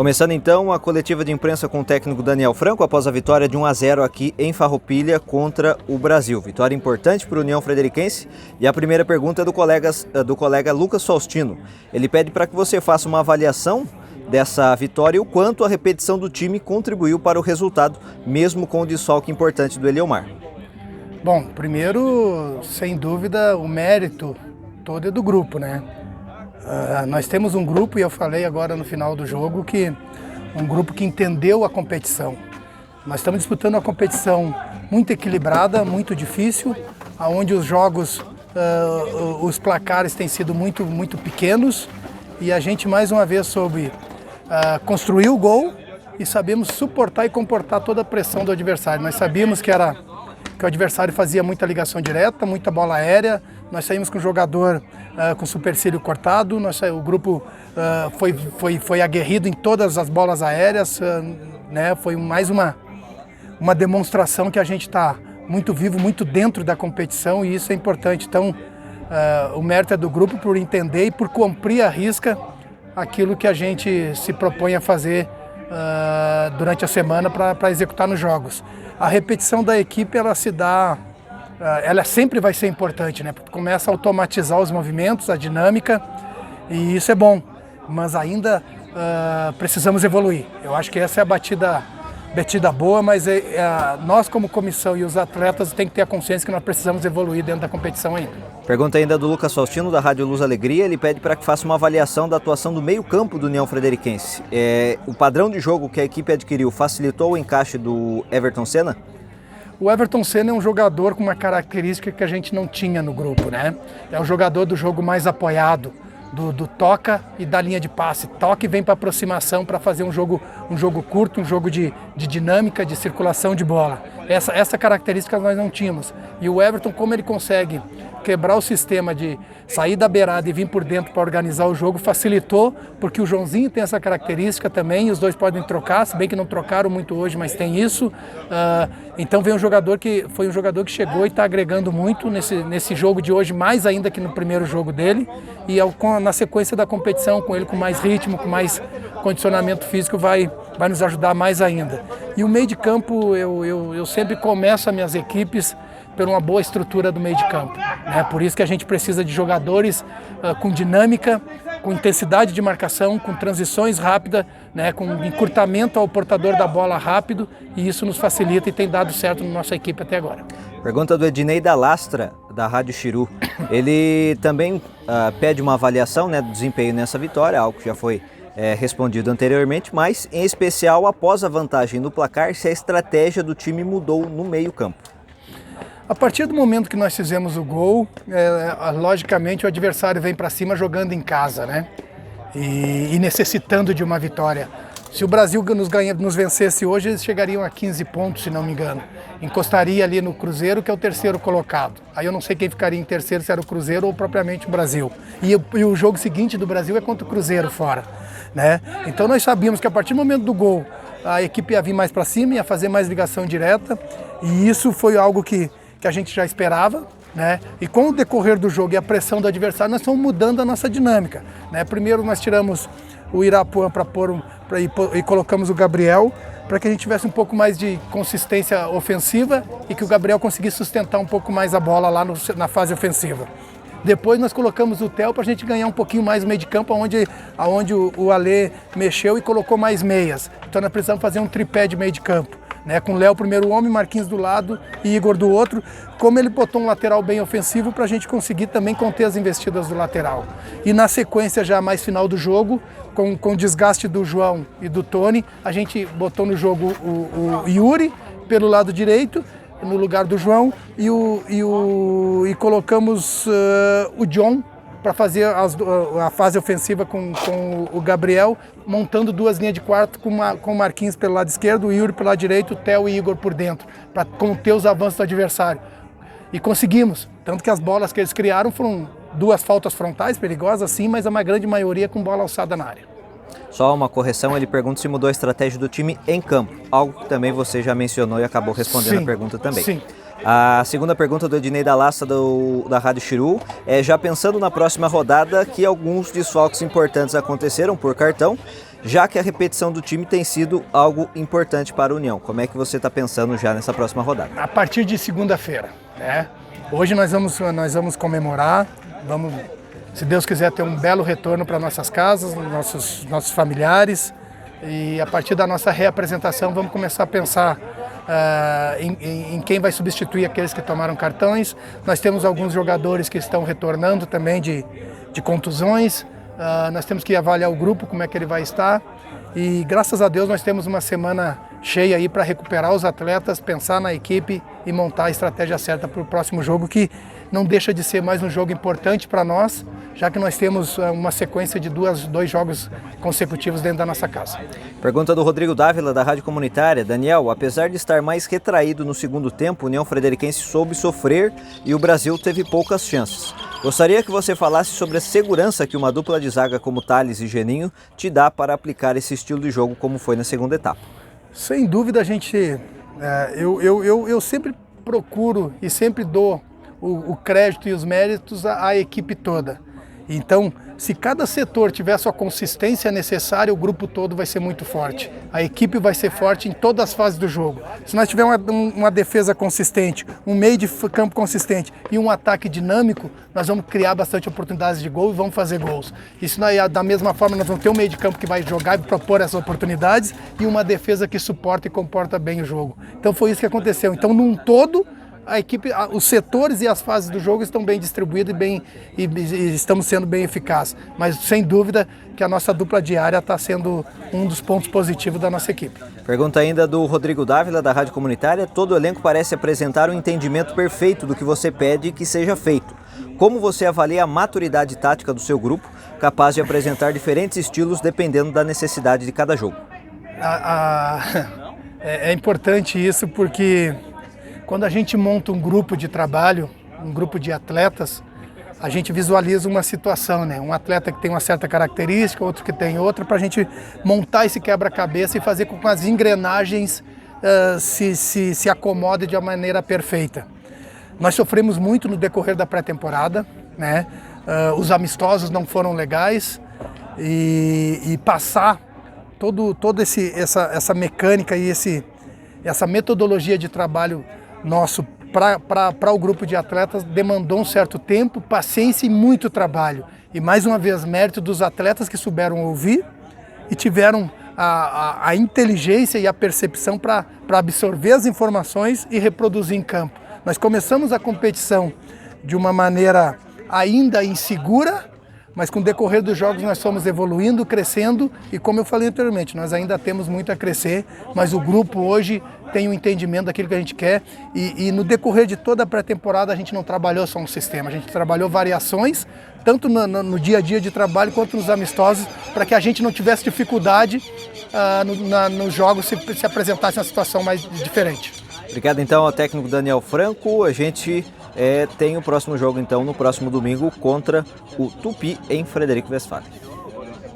Começando então a coletiva de imprensa com o técnico Daniel Franco após a vitória de 1-0 aqui em Farroupilha contra o Brasil. Vitória importante para o União Frederiquense e a primeira pergunta é do colega Lucas Faustino. Ele pede para que você faça uma avaliação dessa vitória e o quanto a repetição do time contribuiu para o resultado, mesmo com o desfalque importante do Eliomar. Bom, primeiro, sem dúvida, o mérito todo é do grupo, né? Nós temos um grupo, e eu falei agora no final do jogo, que um grupo que entendeu a competição. Nós estamos disputando uma competição muito equilibrada, muito difícil, onde os jogos, os placares têm sido muito pequenos, e a gente mais uma vez soube construir o gol e sabemos suportar e comportar toda a pressão do adversário. Nós sabíamos que o adversário fazia muita ligação direta, muita bola aérea. Nós saímos com o jogador com supercílio cortado, o grupo foi aguerrido em todas as bolas aéreas, né? Foi mais uma demonstração que a gente está muito vivo, muito dentro da competição, e isso é importante. Então, o mérito é do grupo por entender e por cumprir à risca aquilo que a gente se propõe a fazer durante a semana para executar nos jogos. A repetição da equipe, ela sempre vai ser importante, né? Porque começa a automatizar os movimentos, a dinâmica, e isso é bom, mas ainda precisamos evoluir. Eu acho que essa é a batida boa, mas nós como comissão e os atletas têm que ter a consciência que nós precisamos evoluir dentro da competição ainda. Pergunta ainda do Lucas Faustino, da Rádio Luz Alegria. Ele pede para que faça uma avaliação da atuação do meio-campo do União Frederiquense. O padrão de jogo que a equipe adquiriu facilitou o encaixe do Everton Senna? O Everton Senna é um jogador com uma característica que a gente não tinha no grupo, né? É um jogador do jogo mais apoiado, do toca e da linha de passe. Toca e vem para aproximação para fazer um jogo curto, um jogo de dinâmica, de circulação de bola. Essa característica nós não tínhamos. E o Everton, como ele consegue quebrar o sistema de sair da beirada e vir por dentro para organizar o jogo, facilitou, porque o Joãozinho tem essa característica também, e os dois podem trocar, se bem que não trocaram muito hoje, mas tem isso. Então foi um jogador que chegou e está agregando muito nesse jogo de hoje, mais ainda que no primeiro jogo dele, e na sequência da competição, com ele com mais ritmo, com mais condicionamento físico, vai nos ajudar mais ainda. E o meio de campo, eu sempre começo as minhas equipes por uma boa estrutura do meio de campo, né? Por isso que a gente precisa de jogadores com dinâmica, com intensidade de marcação, com transições rápidas, né? Com encurtamento ao portador da bola rápido, e isso nos facilita e tem dado certo na nossa equipe até agora. Pergunta do Ednei da Lastra, da Rádio Xiru. Ele também pede uma avaliação, né, do desempenho nessa vitória, algo que já foi respondido anteriormente, mas em especial após a vantagem no placar, se a estratégia do time mudou no meio-campo. A partir do momento que nós fizemos o gol, logicamente o adversário vem para cima jogando em casa, né? E necessitando de uma vitória. Se o Brasil nos vencesse hoje, eles chegariam a 15 pontos, se não me engano. Encostaria ali no Cruzeiro, que é o terceiro colocado. Aí eu não sei quem ficaria em terceiro, se era o Cruzeiro ou propriamente o Brasil. E o jogo seguinte do Brasil é contra o Cruzeiro fora, né? Então nós sabíamos que a partir do momento do gol, a equipe ia vir mais para cima, ia fazer mais ligação direta. E isso foi algo que a gente já esperava, né? E com o decorrer do jogo e a pressão do adversário, nós fomos mudando a nossa dinâmica, né? Primeiro nós tiramos o Irapuã e colocamos o Gabriel, para que a gente tivesse um pouco mais de consistência ofensiva e que o Gabriel conseguisse sustentar um pouco mais a bola lá na fase ofensiva. Depois nós colocamos o Theo para a gente ganhar um pouquinho mais o meio de campo, onde o Alê mexeu e colocou mais meias. Então nós precisamos fazer um tripé de meio de campo, né, com o Léo primeiro homem, Marquinhos do lado e Igor do outro, como ele botou um lateral bem ofensivo para a gente conseguir também conter as investidas do lateral. E na sequência, já mais final do jogo, com o desgaste do João e do Tony, a gente botou no jogo o Yuri pelo lado direito, no lugar do João, e colocamos o John para fazer a fase ofensiva com o Gabriel, montando duas linhas de quarto com o Marquinhos pelo lado esquerdo, o Yuri pelo lado direito, o Theo e Igor por dentro, para conter os avanços do adversário. E conseguimos, tanto que as bolas que eles criaram foram duas faltas frontais, perigosas sim, mas a grande maioria com bola alçada na área. Só uma correção, ele pergunta se mudou a estratégia do time em campo, algo que também você já mencionou e acabou respondendo a pergunta também. Sim. A segunda pergunta do Ednei da Lastra, da Rádio Xiru, já pensando na próxima rodada, que alguns desfalques importantes aconteceram por cartão já que a repetição do time tem sido algo importante para a União. Como é que você está pensando já nessa próxima rodada? A partir de segunda-feira, né? Hoje nós vamos comemorar, vamos, se Deus quiser, ter um belo retorno para nossas casas, nossos familiares, e a partir da nossa reapresentação vamos começar a pensar em quem vai substituir aqueles que tomaram cartões. Nós temos alguns jogadores que estão retornando também de contusões. Nós temos que avaliar o grupo, como é que ele vai estar, e graças a Deus nós temos uma semana cheia aí para recuperar os atletas, pensar na equipe e montar a estratégia certa para o próximo jogo, que não deixa de ser mais um jogo importante para nós, já que nós temos uma sequência de dois jogos consecutivos dentro da nossa casa. Pergunta do Rodrigo Dávila, da Rádio Comunitária. Daniel, apesar de estar mais retraído no segundo tempo, o União Frederiquense soube sofrer e o Brasil teve poucas chances. Gostaria que você falasse sobre a segurança que uma dupla de zaga como Thales e Geninho te dá para aplicar esse estilo de jogo como foi na segunda etapa. Sem dúvida, eu sempre procuro e sempre dou o crédito e os méritos à equipe toda. Então, se cada setor tiver a sua consistência necessária, o grupo todo vai ser muito forte. A equipe vai ser forte em todas as fases do jogo. Se nós tivermos uma defesa consistente, um meio de campo consistente e um ataque dinâmico, nós vamos criar bastante oportunidades de gol e vamos fazer gols. Isso da mesma forma, nós vamos ter um meio de campo que vai jogar e propor essas oportunidades e uma defesa que suporta e comporta bem o jogo. Então foi isso que aconteceu. Então, num todo, a equipe, os setores e as fases do jogo estão bem distribuídos e estamos sendo bem eficazes. Mas, sem dúvida, que a nossa dupla diária está sendo um dos pontos positivos da nossa equipe. Pergunta ainda do Rodrigo Dávila, da Rádio Comunitária. Todo o elenco parece apresentar um entendimento perfeito do que você pede que seja feito. Como você avalia a maturidade tática do seu grupo, capaz de apresentar diferentes estilos dependendo da necessidade de cada jogo? É importante isso porque quando a gente monta um grupo de trabalho, um grupo de atletas, a gente visualiza uma situação, né? Um atleta que tem uma certa característica, outro que tem outra, para a gente montar esse quebra-cabeça e fazer com que as engrenagens se acomodem de uma maneira perfeita. Nós sofremos muito no decorrer da pré-temporada, né? Os amistosos não foram legais e passar toda essa mecânica e essa metodologia de trabalho nosso para o grupo de atletas demandou um certo tempo, paciência e muito trabalho. E mais uma vez, mérito dos atletas que souberam ouvir e tiveram a inteligência e a percepção para absorver as informações e reproduzir em campo. Nós começamos a competição de uma maneira ainda insegura, mas com o decorrer dos jogos nós fomos evoluindo, crescendo e, como eu falei anteriormente, nós ainda temos muito a crescer, mas o grupo hoje tem um entendimento daquilo que a gente quer e no decorrer de toda a pré-temporada a gente não trabalhou só um sistema, a gente trabalhou variações, tanto no dia a dia de trabalho quanto nos amistosos, para que a gente não tivesse dificuldade nos jogos se apresentasse uma situação mais diferente. Obrigado então ao técnico Daniel Franco. A gente tem o próximo jogo então no próximo domingo contra o Tupi em Frederico Westphalen.